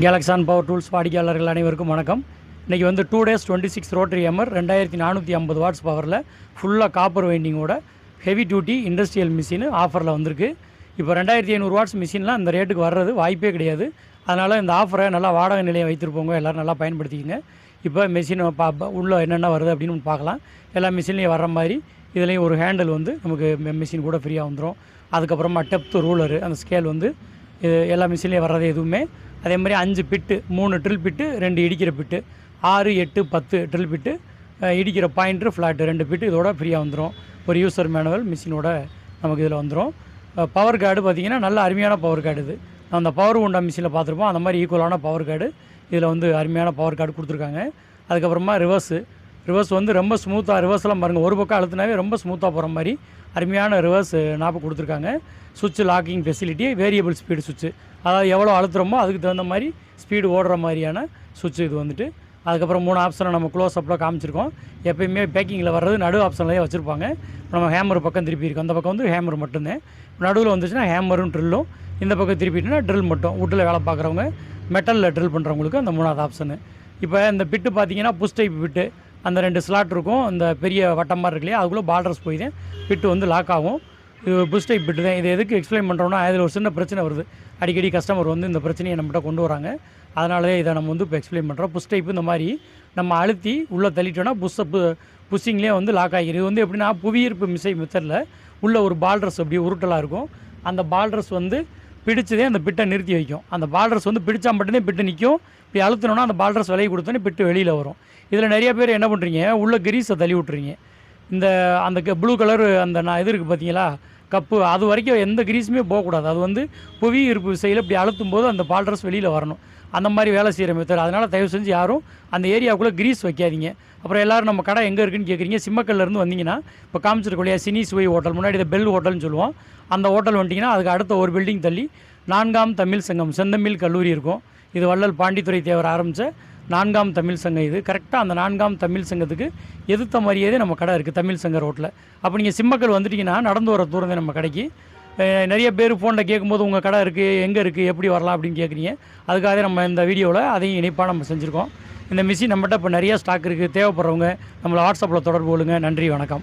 கேலக்ஸான் power tools வாடிக்கையாளர்கள் அனைவருக்கும் வணக்கம். இன்றைக்கி வந்து 2 days 26 ரோட்டரி எம்ஆர் 2450 வாட்ஸ் பவரில் ஃபுல்லாக காப்பர் வைண்டிங்கோட ஹெவி டியூட்டி இண்டஸ்ட்ரியல் மிஷின் ஆஃபரில் வந்திருக்கு. இப்போ 2500 வாட்ஸ் மிஷின்லாம் இந்த ரேட்டுக்கு வர்றது வாய்ப்பே கிடையாது. அதனால் இந்த ஆஃபரை நல்லா வாடகை நிலையம் வைத்திருப்போங்க எல்லோரும் நல்லா பயன்படுத்திக்கங்க. இப்போ மிஷின் உள்ளே என்னென்ன வருது அப்படின்னு பார்க்கலாம். எல்லா மிஷின்லேயும் வர்ற மாதிரி இதுலேயும் ஒரு ஹேண்டில் வந்து நமக்கு மிஷின் கூட ஃப்ரீயாக வந்துடும். அதுக்கப்புறமா டெப்த் ரூலரு அந்த ஸ்கேல் வந்து எல்லா மிஷின்லேயும் வர்றது எதுவுமே. அதே மாதிரி 5 பிட்டு, 3 ட்ரில் பிட்டு, 2 இடிக்கிற பிட்டு, 6, 8, 10 ட்ரில் பிட்டு, இடிக்கிற பாயிண்ட்ரு ஃப்ளாட்டு 2 பிட்டு இதோட ஃப்ரீயாக வந்துடும். ஒரு யூசர் மேனுவல் மிஷினோட நமக்கு இதில் வந்துடும். பவர் கார்டு பார்த்திங்கன்னா நல்ல அருமையான பவர் கார்டு. இது அந்த பவர் உண்டா மிஷினில் பார்த்துருப்போம், அந்த மாதிரி ஈக்குவலான பவர் கார்டு இதில் வந்து அருமையான பவர் கார்டு கொடுத்துருக்காங்க. அதுக்கப்புறமா ரிவர்ஸ் வந்து ரொம்ப ஸ்மூத்தாக, ரிவர்ஸ்லாம் பாருங்கள், ஒரு பக்கம் அழுத்தினாவே ரொம்ப ஸ்மூத்தாக போகிற மாதிரி அருமையான ரிவர்ஸ் நாப்பு கொடுத்துருக்காங்க. சுவிட்ச் லாக்கிங் ஃபெசிலிட்டி, வேரியபிள் ஸ்பீடு சுவிட்சு, அதாவது எவ்வளோ அழுத்துறோமோ அதுக்கு தகுந்த மாதிரி ஸ்பீடு ஓடுற மாதிரியான சுவிட்சு இது வந்துட்டு. அதுக்கப்புறம் 3 ஆப்ஷனை நம்ம க்ளோஸ் அப்பில் காமிச்சிருக்கோம். எப்பயுமே பேக்கிங்கில் வர்றது நடு ஆப்ஷன்லேயே வச்சுருப்பாங்க. நம்ம ஹேமர் பக்கம் திருப்பி இருக்கும், அந்த பக்கம் வந்து ஹேமர் மட்டும்தான். நடுவில் வந்துச்சுன்னா ஹேமரும் ட்ரில்லும், இந்த பக்கம் திருப்பிட்டுனா ட்ரில் மட்டும். வீட்டில் வேலை பார்க்குறவங்க, மெட்டலில் ட்ரில் பண்ணுறவங்களுக்கு அந்த 3வது ஆப்ஷனு. இப்போ இந்த பிட்டு பார்த்தீங்கன்னா புஷ் டைப் பிட்டு, அந்த 2 ஸ்லாட் இருக்கும், அந்த பெரிய வட்டம் மாதிரி இருக்கு இல்லையா, அதுக்குள்ளே பார்டர்ஸ் போய் தான் பிட்டு வந்து லாக் ஆகும். இது புஷ் டைப் பிட்டு தான். இது எதுக்கு எக்ஸ்பிளைன் பண்ணுறோன்னா, அதில் ஒரு சின்ன பிரச்சனை வருது. அடிக்கடி கஸ்டமர் வந்து இந்த பிரச்சனையை நம்மகிட்ட கொண்டு வராங்க. அதனாலே இதை நம்ம வந்து இப்போ எக்ஸ்பிளைன் பண்ணுறோம். புஷ் டைப் இந்த மாதிரி நம்ம அழுத்தி உள்ளே தள்ளிட்டோன்னா புஷ்ஷிங்லேயே வந்து லாக் ஆகிடும். இது வந்து எப்படின்னா புவியீர்ப்பு மிசை மெத்தடில் உள்ள ஒரு பால்ட்ரஸ் அப்படி உருட்டலாக இருக்கும். அந்த பால்ட்ரஸ் வந்து பிடிச்சதே அந்த பிட்டை நிறுத்தி வைக்கும். அந்த பால்ட்ரஸ் வந்து பிடிச்சா மட்டும்தான் பிட்டு நிற்கும். இப்படி அழுத்தினோன்னா அந்த பால்ட்ரஸ் விலையை கொடுத்தோன்னே பிட்டு வெளியில் வரும். இதில் நிறைய பேர் என்ன பண்ணுறீங்க, உள்ள கிரீஸை தள்ளி விட்றீங்க. அந்த ப்ளூ கலர் அந்த இது இருக்குது பார்த்தீங்களா, கப்பு, அது வரைக்கும் எந்த கிரீஸுமே போகக்கூடாது. அது வந்து புவி ஈர்ப்பு விசையில் இப்படி அழுத்தும் போது அந்த பால்ட்ரஸ் வெளியில் வரணும். அந்த மாதிரி வேலை செய்கிற மெத்தட். அதனால் தயவு செஞ்சு யாரும் அந்த ஏரியாவுக்குள்ளே கிரீஸ் வைக்காதீங்க. அப்புறம் எல்லோரும் நம்ம கடை எங்கே இருக்குன்னு கேட்குறீங்க. சிம்மக்கல்லேருந்து வந்தீங்கன்னா இப்போ காமிச்சிருக்கோம் சினி சுவை ஹோட்டல், முன்னாடி இதை பெல் ஹோட்டல்னு சொல்லுவோம். அந்த ஹோட்டல் வந்துட்டிங்கன்னா அதுக்கு அடுத்த ஒரு பில்டிங் தள்ளி 4ஆம் தமிழ் சங்கம் செந்தமிழ் கல்லூரி இருக்கும். இது வள்ளல் பாண்டித்துரை தேவர் ஆரம்பித்த 4ஆம் தமிழ் சங்கம். இது கரெக்டாக அந்த 4ஆம் தமிழ் சங்கத்துக்கு எதிர்த்த மாதிரியே நம்ம கடை இருக்குது, தமிழ் சங்க ரோட்டில். அப்போ நீங்கள் சிம்மக்கல் வந்துட்டிங்கன்னா நடந்து வர தூரம் தான் நம்ம கடைக்கு. நிறைய பேர் ஃபோனில் கேட்கும்போது உங்கள் கடை இருக்குது, எங்கே இருக்குது, எப்படி வரலாம் அப்படின்னு கேட்குறீங்க. அதுக்காக நம்ம இந்த வீடியோவில் அதையும் இணைப்பாக நம்ம செஞ்சுருக்கோம். இந்த மிஷின் நம்மகிட்ட இப்போ நிறையா ஸ்டாக் இருக்குது. தேவைப்படுறவங்க நம்மளை வாட்ஸ்அப்பில் தொடர்பு கொள்ளுங்கள். நன்றி, வணக்கம்.